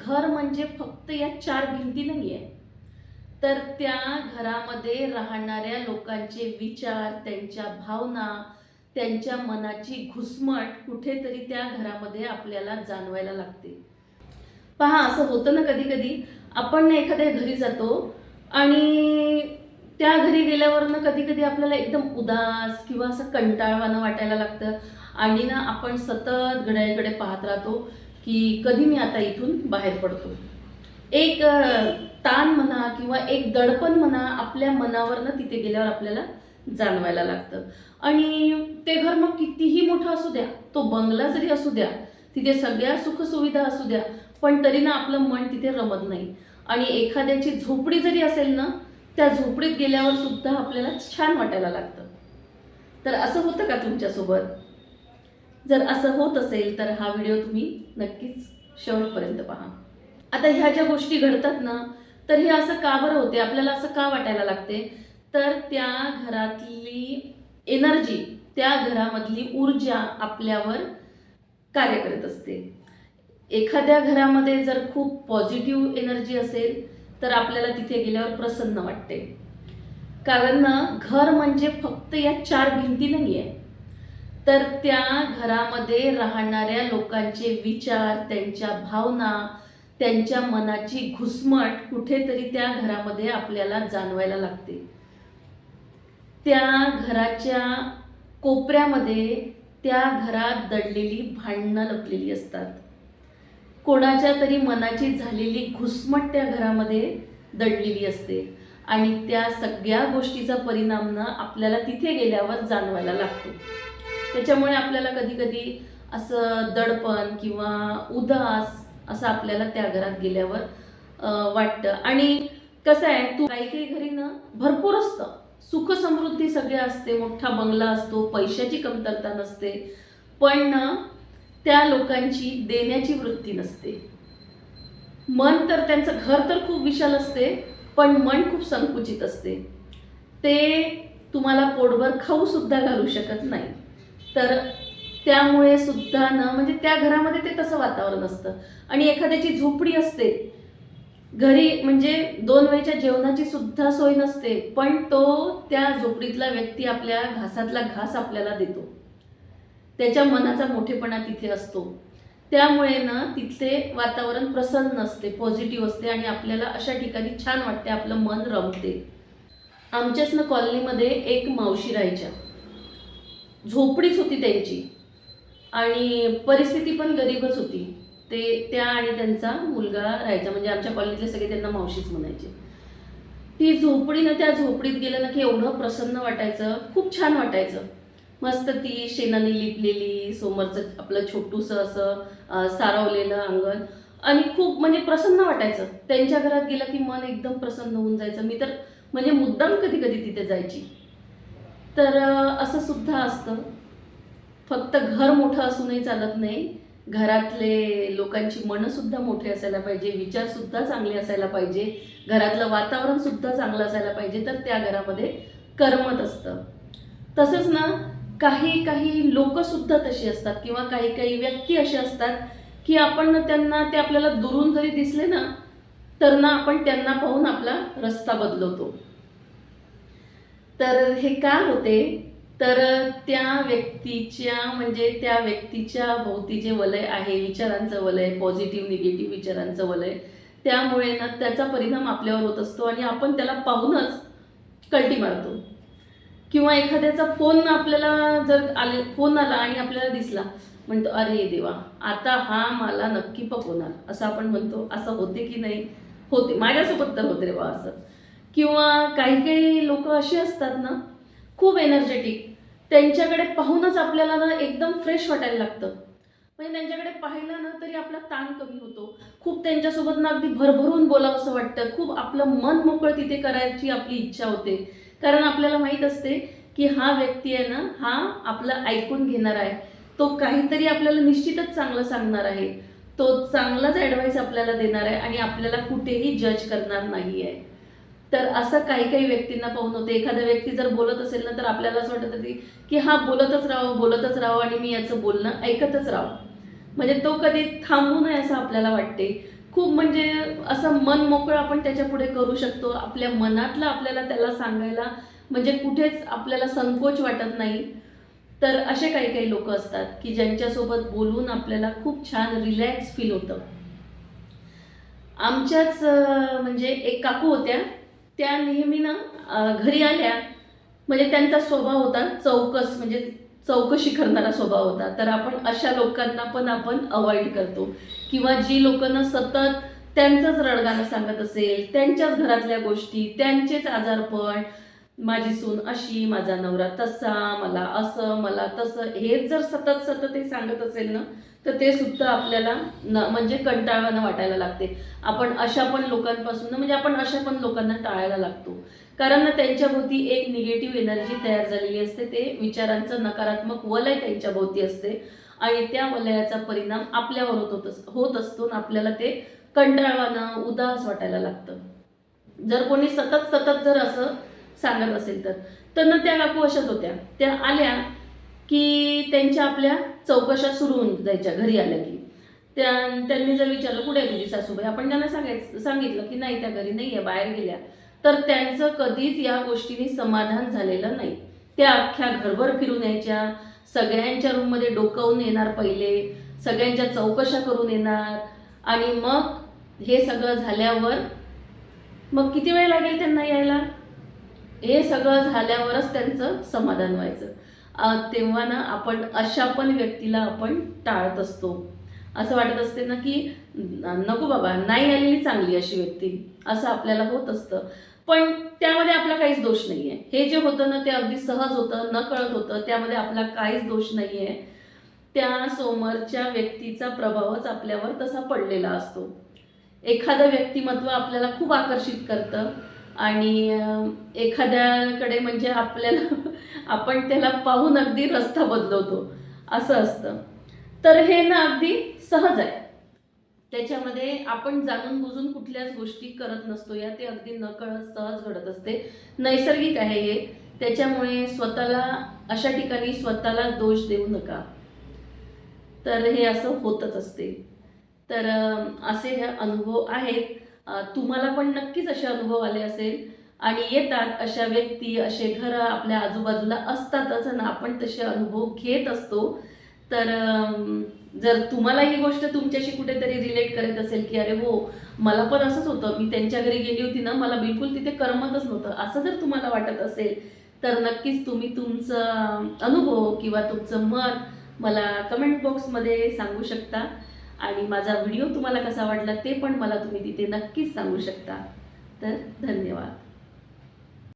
घर म्हणजे फक्त या चार भिंती नाही आहे, तर त्या घरामध्ये राहणाऱ्या लोकांचे विचार, त्यांच्या भावना, त्यांच्या मनाची घुसमट कुठेतरी त्या घरामध्ये आपल्याला जाणवायला लागते. पहा, असं होतं ना कधी कधी आपण ना एखाद्या घरी जातो आणि त्या घरी गेल्यावर ना कधी कधी आपल्याला एकदम उदास किंवा असं कंटाळवाणं वाटायला लागतं आणि ना आपण सतत घड्याळीकडे पाहत राहतो की कधी मी आता इथून बाहेर पडतो. एक ताण म्हणा किंवा एक दडपण म्हणा आपल्या मनावर ना तिथे गेल्यावर आपल्याला जाणवायला लागतं. आणि ते घर मग कितीही मोठं असू द्या, तो बंगला जरी असू द्या, तिथे सगळ्या सुखसुविधा असू द्या, पण तरी ना आपलं मन तिथे रमत नाही. आणि एखाद्याची झोपडी जरी असेल ना, त्या झोपडीत गेल्यावर सुद्धा आपल्याला छान वाटायला लागतं. तर असं होतं का तुमच्यासोबत? जर असं होत असेल तर हा व्हिडिओ तुम्ही नक्कीच शेवटपर्यंत पहा. आता ह्या ज्या गोष्टी घडतात ना, तर हे असं का बरं होते, आपल्याला असं का वाटायला लागते? तर त्या घरातली एनर्जी, त्या घरामधली ऊर्जा आपल्यावर कार्य करत असते. एखाद्या घरामध्ये जर खूप पॉझिटिव्ह एनर्जी असेल तर आपल्याला तिथे गेल्यावर प्रसन्न वाटते. कारण ना घर म्हणजे फक्त या चार भिंती नाही आहे, तर त्या घरामध्ये राहणाऱ्या लोकांचे विचार, त्यांच्या भावना, त्यांच्या मनाची घुसमट कुठेतरी त्या घरामध्ये आपल्याला जाणवायला लागते. त्या घराच्या कोपऱ्यामध्ये त्या घरात दडलेली भांडणं लपलेली असतात. कोणाच्या तरी मनाची झालेली घुसमट त्या घरामध्ये दडलेली असते आणि त्या सगळ्या गोष्टीचा परिणाम ना आपल्याला तिथे गेल्यावर जाणवायला लागतो. त्याच्यामुळे आपल्याला कधी कधी असं दडपण किंवा उदास असं आपल्याला त्या घरात गेल्यावर वाटतं. आणि कसं आहे, तू काही काही घरी ना भरपूर असतं, सुख समृद्धी सगळे असते, मोठा बंगला असतो, पैशाची कमतरता नसते, पण ना त्या लोकांची देण्याची वृत्ती नसते. मन तर त्यांचं घर तर खूप विशाल असते, पण मन खूप संकुचित असते. ते तुम्हाला पोटभर खाऊ सुद्धा घालू शकत नाही. तर त्यामुळे सुद्धा ना म्हणजे त्या घरामध्ये ते तसं वातावरण असतं. आणि एखाद्याची झोपडी असते घरी, म्हणजे 2 वेळच्या जेवणाची सुद्धा सोय नसते, पण तो त्या झोपडीतला व्यक्ती आपल्या घासातला घास आपल्याला देतो. त्याच्या मनाचा मोठेपणा तिथे असतो. त्यामुळे ना तिथले वातावरण प्रसन्न असते, पॉझिटिव्ह असते आणि आपल्याला अशा ठिकाणी छान वाटते, आपलं मन रमते. आमच्याच ना कॉलनीमध्ये एक मावशी राहायच्या, झोपडीच होती त्यांची आणि परिस्थिती पण गरीबच होती. त्या आणि त्यांचा मुलगा राहायचा, म्हणजे आमच्या कॉलनीतले सगळे त्यांना मावशीच म्हणायचे. ती झोपडी ना, त्या झोपडीत गेलं ना की एवढं प्रसन्न वाटायचं, खूप छान वाटायचं. मस्त ती शेणाने लिपलेली, समोरचं आपलं छोटूसं असं सारवलेलं अंगण आणि खूप म्हणजे प्रसन्न वाटायचं. त्यांच्या घरात गेलं की मन एकदम प्रसन्न होऊन जायचं. मी तर म्हणजे मुद्दाम कधी कधी तिथे जायची. तर असं सुद्धा असतं. फक्त घर मोठं असूनही चालत नाही, घरातले लोकांची मनं सुद्धा मोठे असायला पाहिजे, विचार सुद्धा चांगले असायला पाहिजे, घरातलं वातावरण सुद्धा चांगलं असायला पाहिजे, तर त्या घरामध्ये करमत असतं. तसंच ना काही काही लोक सुद्धा तशी असतात किंवा काही काही व्यक्ती असे असतात की आपण त्यांना, ते आपल्याला दुरून जरी दिसले ना तर ना आपण त्यांना पाहून आपला रस्ता बदलवतो. तर हे का होते? तर त्या व्यक्तीच्या भोवती जे वलय आहे, विचारांचं वलय, पॉझिटिव्ह निगेटिव्ह विचारांचं वलय, त्यामुळे ना त्याचा परिणाम आपल्यावर होत असतो आणि आपण त्याला पाहूनच कल्टी मारतो. किंवा एखाद्याचा फोन आपल्याला जर फोन आला आणि आपल्याला दिसला, म्हणतो अरे देवा, आता हा मला नक्की पकवणार, असं आपण म्हणतो. असं होते की नाही? होते, माझ्यासोबत तर होते रे बा असं. किंवा काही काही लोक असे असतात ना, खूप एनर्जेटिक, त्यांच्याकडे पाहूनच आपल्याला ना एकदम फ्रेश वाटायला लागतं. म्हणजे त्यांच्याकडे पाहिलं ना तरी आपला ताण कमी होतो. खूप त्यांच्यासोबत ना अगदी भरभरून बोलावं असं वाटतं, खूप आपलं मन मोकळं तिथे करायची आपली इच्छा होते. कारण आपल्याला माहीत असते की हा व्यक्ती आहे ना, हा आपलं ऐकून घेणार आहे, तो काहीतरी आपल्याला निश्चितच चांगलं सांगणार आहे, तो चांगलाच ॲडवाईस आपल्याला देणार आहे आणि आपल्याला कुठेही जज करणार नाही आहे. तर असं काही काही व्यक्तींना पाहून होते. एखादा व्यक्ती जर बोलत असेल ना तर आपल्याला असं वाटत होती की हा बोलतच राहावं आणि मी याचं बोलणं ऐकतच राहावं, म्हणजे तो कधी थांबू नये असं आपल्याला वाटते. खूप म्हणजे असं मन मोकळं आपण त्याच्या पुढे करू शकतो. आपल्या मनातलं आपल्याला त्याला सांगायला म्हणजे कुठेच आपल्याला संकोच वाटत नाही. तर असे काही काही लोक असतात की ज्यांच्यासोबत बोलून आपल्याला खूप छान रिलॅक्स फील होतं. आमच्याच म्हणजे एक काकू होत्या, त्या नेहमी ना घरी आल्या म्हणजे त्यांचा स्वभाव होता चौकस, म्हणजे चौकशी करणारा स्वभाव होता. तर आपण अशा लोकांना पण आपण अवॉइड करतो, किंवा जी लोकं ना सतत त्यांचंच रडगाणं सांगत असेल, त्यांच्याच घरातल्या गोष्टी, त्यांचेच आजारपण, माझी सून अशी, माझा नवरा तसा, मला असं, मला तसं, हेच जर सतत सतत ते सांगत असेल ना, तर ते सुद्धा आपल्याला म्हणजे कंटाळवाणं वाटायला लागते. आपण अशा पण लोकांपासून म्हणजे आपण अशा पण लोकांना टाळायला लागतो. कारण ना त्यांच्याभोवती एक निगेटिव्ह एनर्जी तयार झालेली असते. ते विचारांचं नकारात्मक वलय त्यांच्याभोवती असते आणि त्या वलयाचा परिणाम आपल्यावर होत असतो आणि आपल्याला ते कंटाळवाणं, उदास वाटायला लागतं. जर कोणी सतत सतत जर असं सांगत असेल तर ना त्या काकू अशाच होत्या. त्या आल्या की त्यांच्या आपल्या चौकशा सुरू होऊन जायच्या घरी आल्या की. त्यांनी जर विचारलं कुठे आहे तुझी सासूबाई, आपण त्यांना सांगितलं की नाही त्या घरी नाही आहे, बाहेर गेल्या. तर त्यांचं कधीच या गोष्टीने समाधान झालेलं नाही. त्या अख्ख्या घरभर फिरून यायच्या, सगळ्यांच्या रूममध्ये डोकावून येणार पहिले, सगळ्यांच्या चौकशा करून येणार आणि मग हे सगळं झाल्यावर मग किती वेळ लागेल त्यांना यायला, हे सगळं झाल्यावरच त्यांचं समाधान व्हायचं. तेव्हा ना आपण अशा पण व्यक्तीला आपण टाळत असतो. असं वाटत असते ना की नको बाबा, नाही आलेली चांगली अशी व्यक्ती, असं आपल्याला होत असतं. पण त्यामध्ये आपला काहीच दोष नाही आहे. हे जे होतं ना ते अगदी सहज होतं, नकळत होतं, त्यामध्ये आपला काहीच दोष नाही आहे. त्या समोरच्या व्यक्तीचा प्रभावच आपल्यावर तसा पडलेला असतो. एखादं व्यक्तिमत्व आपल्याला खूप आकर्षित करतं आणि एखाद्याकडे म्हणजे आपल्याला आपण त्याला पाहून अगदी रस्ता बदलवतो, असं असतं. तर हे ना अगदी सहज आहे. त्याच्यामध्ये आपण जाणून बुजून कुठल्याच गोष्टी करत नसतो. या ते अगदी नकळत सहज घडत असते. नैसर्गिक आहे हे. त्याच्यामुळे स्वतःला अशा ठिकाणी स्वतःला दोष देऊ नका. तर हे असं होतच असते. तर असे हे अनुभव आहेत. तुम्हाला पण नक्कीच असे अनुभव आले असेल आणि येतात. अशा व्यक्ती, असे घरं आपल्या आजूबाजूला असतातच आणि आपण तसे अनुभव घेत असतो. तर जर तुम्हाला ही गोष्ट तुमच्याशी कुठेतरी रिलेट करत असेल की अरे हो, मला पण असंच होतं, मी त्यांच्या घरी गेली होती ना, मला बिलकुल तिथे करमतच नव्हतं, असं जर तुम्हाला वाटत असेल तर नक्कीच तुम्ही तुमचं अनुभव किंवा तुमचं मत मला कमेंट बॉक्समध्ये सांगू शकता आणि माझा व्हिडिओ तुम्हाला कसा वाटला ते पण मला तुम्ही तिथे नक्कीच सांगू शकता. तर धन्यवाद.